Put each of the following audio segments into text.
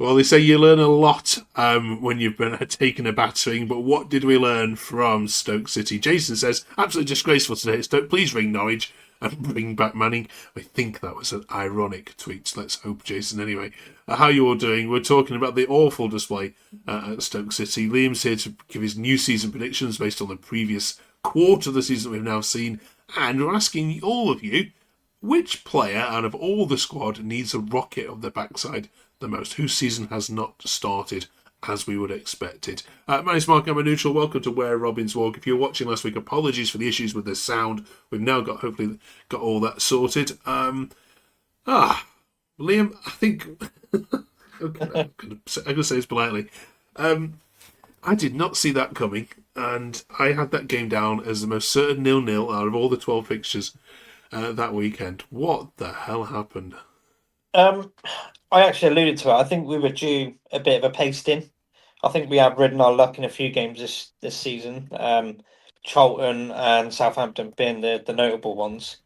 Well, they say you learn a lot when you've been taken a battering, but what did we learn from Stoke City? Jason says, absolutely disgraceful today. Stoke, please ring Norwich and bring back Manning. I think that was an ironic tweet. Let's hope, Jason. Anyway, how you all doing? We're talking about the awful display at Stoke City. Liam's here to give his new season predictions based on the previous quarter of the season we've now seen. And we're asking all of you, which player out of all the squad needs a rocket of the backside the most? Whose season has not started as we would expect it? My name's Mark, I'm a neutral. Welcome to Where Robins Walk. If you were watching last week, apologies for the issues with the sound. We've now hopefully got all that sorted. Liam, I think I'm going to say this politely. I did not see that coming, and I had that game down as the most certain 0-0 out of all the 12 fixtures that weekend. What the hell happened? Um, I actually alluded to it. I think we were due a bit of a pasting. I think we have ridden our luck in a few games this season. Charlton and Southampton being the notable ones.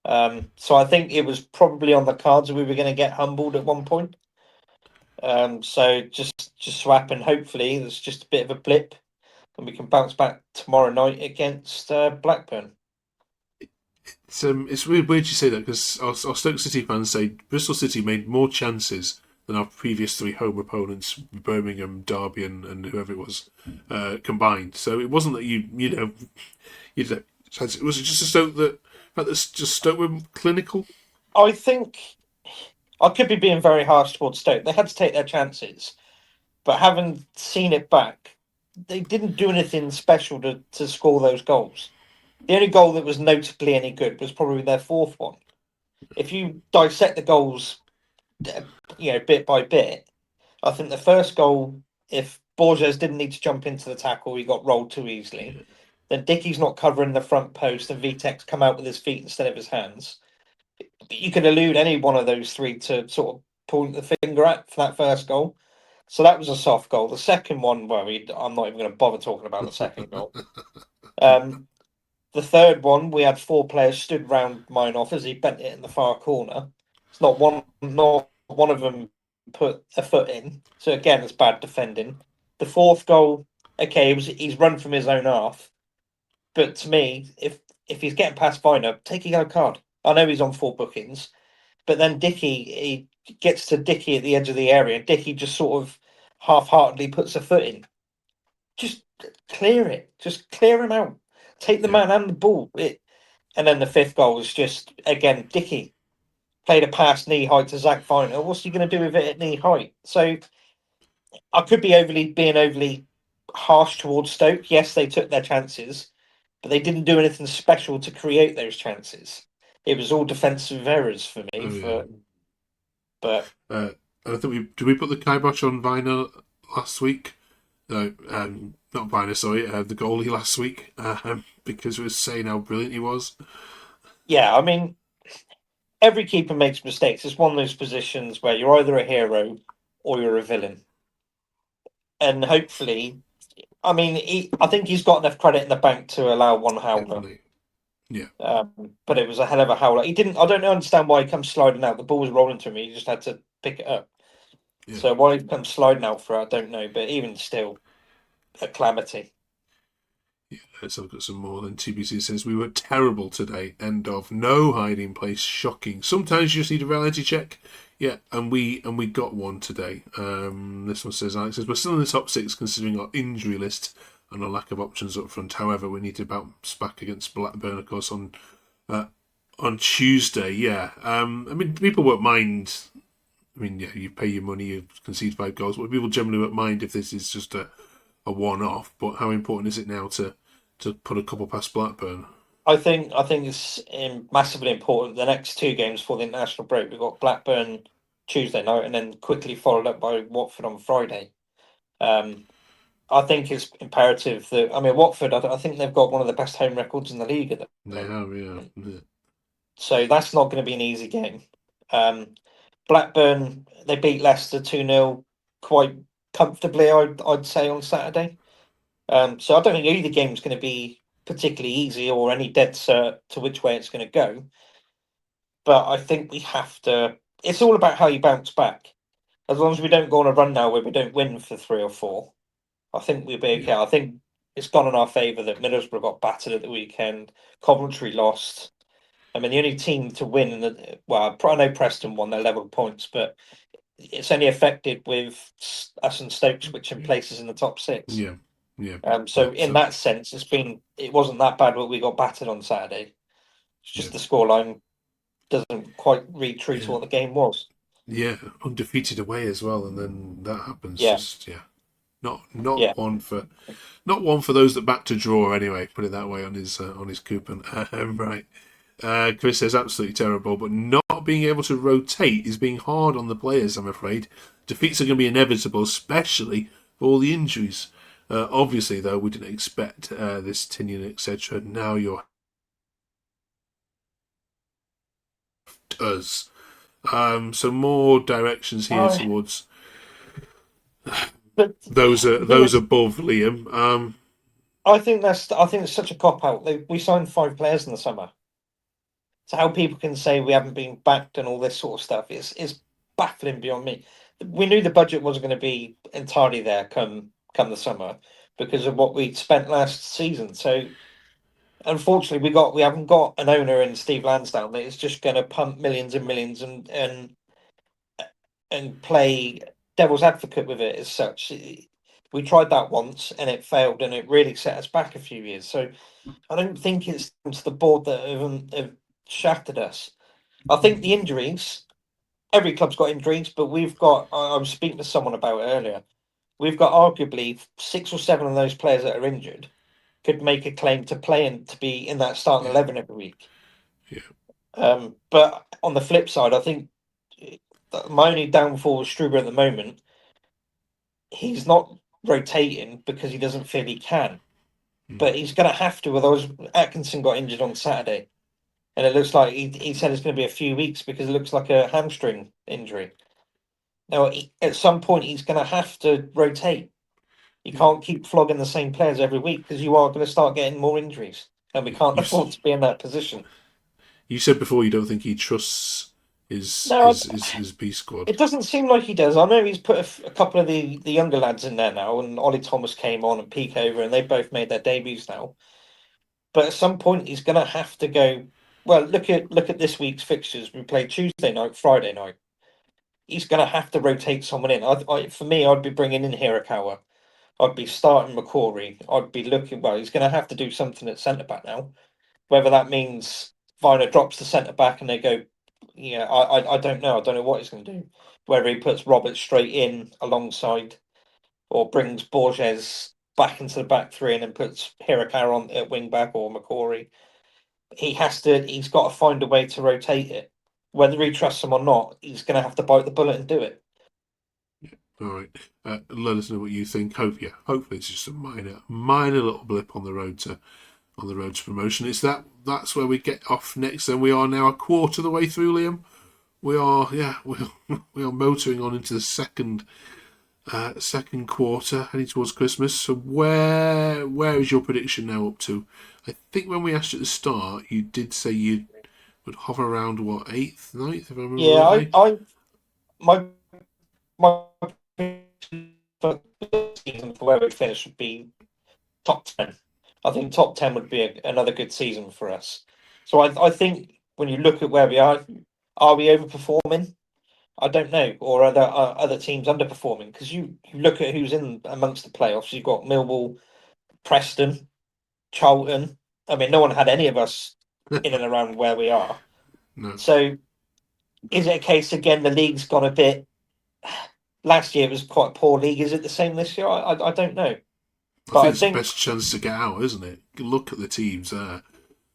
So I think it was probably on the cards that we were going to get humbled at one point. So just so happened. Hopefully, there's just a bit of a blip, and we can bounce back tomorrow night against Blackburn. It's weird you say that because our Stoke City fans say Bristol City made more chances than our previous three home opponents, Birmingham, Derby, and whoever it was, combined. So it wasn't that it was just a Stoke that just Stoke were clinical. I think I could be being very harsh towards Stoke. They had to take their chances, but having seen it back, they didn't do anything special to score those goals. The only goal that was notably any good was probably their fourth one. If you dissect the goals, bit by bit, I think the first goal, if Borges didn't need to jump into the tackle, he got rolled too easily. Then Dickie's not covering the front post, and Vitek's come out with his feet instead of his hands. You could elude any one of those three to sort of point the finger at for that first goal. So that was a soft goal. The second one, well, I'm not even going to bother talking about the second goal. Um, the third one, we had four players stood round mine off as he bent it in the far corner. It's not one of them put a foot in. So again, it's bad defending. The fourth goal, okay, he's run from his own half, but to me, if he's getting past Viner, take a yellow card. I know he's on four bookings, but then he gets to Dickey at the edge of the area. Dickey just sort of half-heartedly puts a foot in. Just clear it. Just clear him out. Take the Yeah. man and the ball. And then the fifth goal was just, again, Dickey played a pass knee height to Zach Viner. What's he going to do with it at knee height? So I could be being overly harsh towards Stoke. Yes, they took their chances, but they didn't do anything special to create those chances. It was all defensive errors for me. Oh yeah. But Uh, I think we put the kibosh on Viner last week. No, not Viner, sorry, the goalie last week, because we were saying how brilliant he was. yeah, I mean, every keeper makes mistakes. It's one of those positions where you're either a hero or you're a villain. And hopefully, I mean, I think he's got enough credit in the bank to allow one howler. Definitely. Yeah. But it was a hell of a howler. He didn't. I don't understand why he comes sliding out. The ball was rolling to him. He just had to pick it up. Yeah. So why he comes sliding out for it, I don't know. But even still, a calamity. Yeah, let's look at some more. Then TBC says we were terrible today. End of. No hiding place. Shocking. Sometimes you just need a reality check. Yeah, and we got one today. This one says Alex says we're still in the top six considering our injury list and our lack of options up front. However, we need to bounce back against Blackburn, of course, on Tuesday. Yeah. I mean, people won't mind. I mean, yeah, you pay your money, you concede 5 goals, but people generally won't mind if this is just a one-off. But how important is it now to put a couple past Blackburn? I think it's massively important. The next two games for the international break, we've got Blackburn Tuesday night, and then quickly followed up by Watford on Friday. Um, I think it's imperative that Watford. I think they've got one of the best home records in the league at the They moment, have, yeah. Yeah. so that's not going to be an easy game. Um, Blackburn, they beat Leicester 2-0 quite comfortably, I'd say, on Saturday. So I don't think either game's going to be particularly easy or any dead cert to which way it's going to go. But I think we have to. It's all about how you bounce back. As long as we don't go on a run now where we don't win for 3 or 4, I think we'll be okay. Yeah, I think it's gone in our favour that Middlesbrough got battered at the weekend. Coventry lost. I mean, the only team to win I know Preston won their level points, but it's only affected with us and Stoke switching places in the top six. yeah, yeah. So But in that sense, it wasn't that bad what we got battered on Saturday. It's yeah, just the scoreline doesn't quite read true to yeah, what the game was. yeah. Undefeated away as well, and then that happens. Yeah, Just yeah, not yeah. one for those that back to draw anyway. Put it that way on his coupon. Right. Chris says absolutely terrible, but not being able to rotate is being hard on the players. I'm afraid defeats are going to be inevitable, especially for all the injuries. Obviously, though, we didn't expect this Tinian, etc. Now you're us. So more directions here I, towards but the thing those is, above Liam. I think it's such a cop out. We signed 5 players in the summer. So how people can say we haven't been backed and all this sort of stuff is baffling beyond me. We knew the budget wasn't going to be entirely there come the summer because of what we spent last season. So unfortunately, we haven't got an owner in Steve Lansdowne that is just going to pump millions and millions and play devil's advocate with it as such. We tried that once and it failed, and it really set us back a few years. So I don't think it's down to the board that have shafted us. I think the injuries. Every club's got injuries, but we've got. I was speaking to someone about it earlier. We've got arguably 6 or 7 of those players that are injured could make a claim to play and to be in that starting Yeah, 11 every week. yeah, But on the flip side, I think my only downfall with Struber at the moment, he's not rotating because he doesn't feel he can. mm, But he's going to have to. Otherwise, Atkinson got injured on Saturday, and it looks like he said it's going to be a few weeks because it looks like a hamstring injury. Now, at some point, he's going to have to rotate. You yeah. can't keep flogging the same players every week because you are going to start getting more injuries, and we can't You afford to be in that position. you said before you don't think he trusts his No, his his, his B squad. it doesn't seem like he does. I know he's put a couple of the younger lads in there now, and Ollie Thomas came on and peek over, and they both made their debuts now. But at some point, he's going to have to go. Well, look at this week's fixtures. We play Tuesday night, Friday night. He's going to have to rotate someone in. For me, I'd be bringing in Hirakawa. I'd be starting McCory. I'd be looking. Well, he's going to have to do something at centre back now. Whether that means Viner drops the centre back and they go, yeah, I don't know. I don't know what he's going to do. Whether he puts Roberts straight in alongside or brings Borges back into the back three and then puts Hirakawa on at wing back or McCory. He's got to find a way to rotate it. Whether he trusts him or not, he's going to have to bite the bullet and do it. All right. Let us know what you think. Hopefully it's just a minor little blip on the road to promotion. That's where we get off next. And we are now a quarter of the way through, Liam. We are motoring on into the second quarter, heading towards Christmas. So where is your prediction now up to? I think when we asked you at the start, you did say you would hover around what, eighth, ninth, if I remember Yeah, rightly. my my for season for where we finish would be top 10. I think top 10 would be another good season for us. So I think when you look at where we are we overperforming? I don't know, or are other teams underperforming? Because you look at who's in amongst the playoffs. You've got Millwall, Preston, Charlton. I mean, no one had any of us in and around where we are. No, So is it a case again? The league's gone a bit. Last year was quite a poor league. Is it the same this year? I don't know, I but think I it's the think best chance to get out, isn't it? Look at the teams there.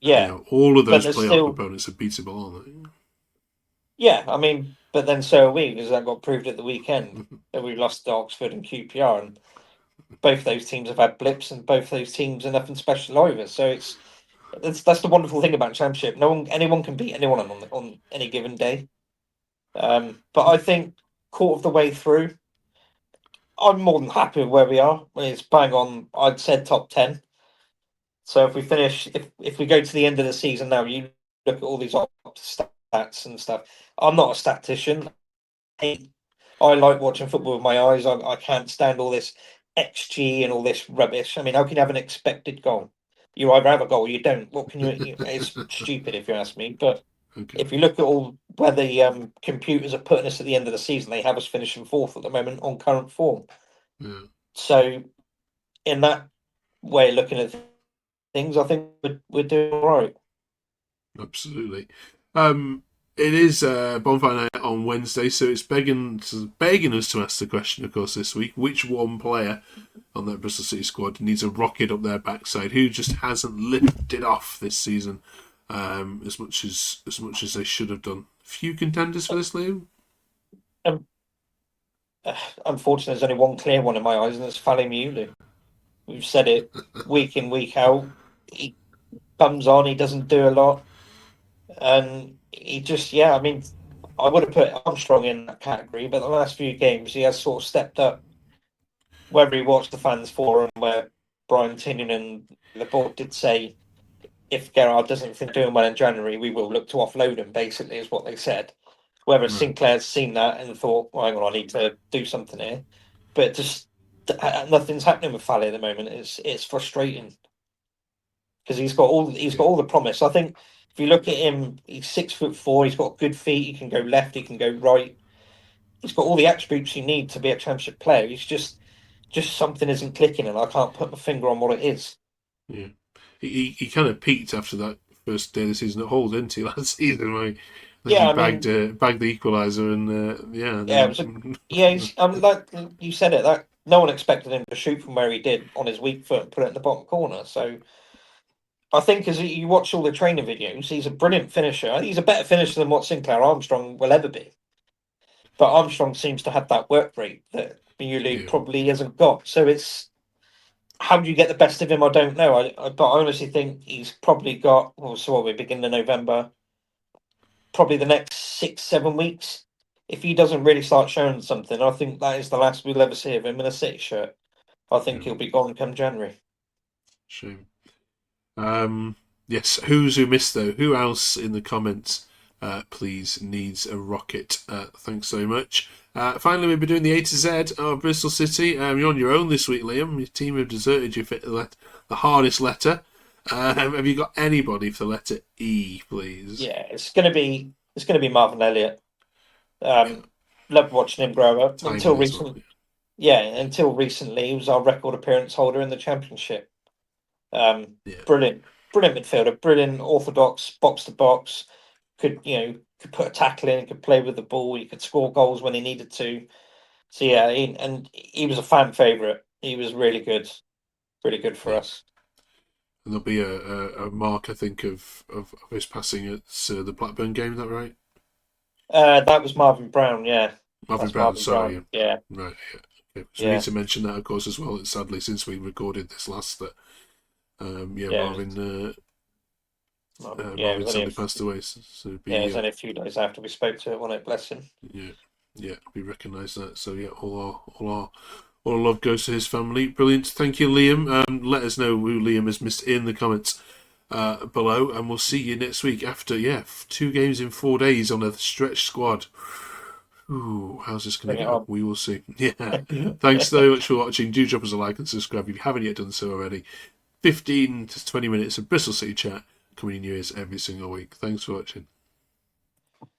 yeah. All of But those there's playoff still opponents are beatable, aren't yeah. I mean, but then so are we because that got proved at the weekend they? that we lost to Oxford and QPR, and both those teams have had blips, and both those teams are nothing special either. So that's the wonderful thing about Championship. Anyone can beat anyone on any given day. But I think quarter of the way through, I'm more than happy with where we are. It's bang on. I'd said top 10. So if we finish, if we go to the end of the season now, you look at all these stats and stuff. I'm not a statistician. I like watching football with my eyes. I can't stand all this XG and all this rubbish. I mean, how can you have an expected goal? You either have a goal or you don't. What can it's stupid if you ask me. But Okay. if you look at all where the computers are putting us at the end of the season, they have us finishing fourth at the moment on current form. Yeah. So in that way of looking at things, I think we're doing all right. Absolutely. Um, it is bonfire night on Wednesday, so it's begging us to ask the question, of course, this week: which one player on that Bristol City squad needs a rocket up their backside? Who just hasn't lifted off this season as much as they should have done? Few contenders for this, Liam. Um, Unfortunately, there's only one clear one in my eyes, and it's Fale. We've said it week in, week out. He comes on, he doesn't do a lot, and he just, yeah, I mean, I would have put Armstrong in that category, but the last few games he has sort of stepped up. Whether he watched the fans forum where Brian Tinnin and the board did say if Gerrard doesn't think doing well in January, we will look to offload him, basically, is what they said. Whether Right. Sinclair's seen that and thought, well, hang on, I need to do something here. But just nothing's happening with Fale at the moment. It's frustrating because he's got Yeah. all the promise. I think if you look at him, he's 6'4". He's got good feet. He can go left. He can go right. He's got all the attributes you need to be a championship player. He's just something isn't clicking, and I can't put my finger on what it is. Yeah. He kind of peaked after that first day of the season at Hull, didn't he, last season? Where I think he Yeah, I bagged mean, bagged the equaliser, and yeah, yeah, it was then like you said it, that no one expected him to shoot from where he did on his weak foot and put it in the bottom corner. So I think as you watch all the training videos, he's a brilliant finisher. He's a better finisher than what Sinclair Armstrong will ever be. But Armstrong seems to have that work rate that Bewley yeah, probably hasn't got. So it's how do you get the best of him? I don't know. But I honestly think he's probably got. Well, so what we're beginning of November, probably the next 6 7 weeks. If he doesn't really start showing something, I think that is the last we'll ever see of him in a City shirt. I think yeah, he'll be gone come January. shame. Yes, who missed though? Who else in the comments, please, needs a rocket? Thanks so much. Finally, we'll be doing the A to Z of Bristol City. You're on your own this week, Liam. Your team have deserted you for the hardest letter. Have you got anybody for the letter E, please? Yeah, it's gonna be Marvin Elliott. Yeah, Loved watching him grow up until timing as well. recently. Yeah, until recently, he was our record appearance holder in the championship. Yeah, Brilliant, brilliant midfielder, brilliant orthodox box to box. Could put a tackle in, could play with the ball. He could score goals when he needed to. So yeah, he was a fan favourite. He was really good for yeah. us. And there'll be a mark, I think, of his passing at the Blackburn game. Is that right? That was Marvin Brown. Yeah, Marvin that's Brown. Marvin Sorry. Brown. Yeah, Right. Yeah. Okay. So we need yeah, to mention that, of course, as well. That sadly, since we recorded this last, that yeah, yeah. Yeah, it Marvin was only sadly passed away. So it'd yeah, it be was only a few days after we spoke to it, wasn't it? Bless him. yeah, yeah, we recognise that. So yeah, all our love goes to his family. Brilliant. Thank you, Liam. Let us know who Liam has missed in the comments below, and we'll see you next week after 2 games in 4 days on a stretch squad. Ooh, how's this going Bring to it go? on. We will see. Yeah. Thanks so much for watching. Do drop us a like and subscribe if you haven't yet done so already. 15 to 20 minutes of Bristol City chat coming in your ears every single week. Thanks for watching.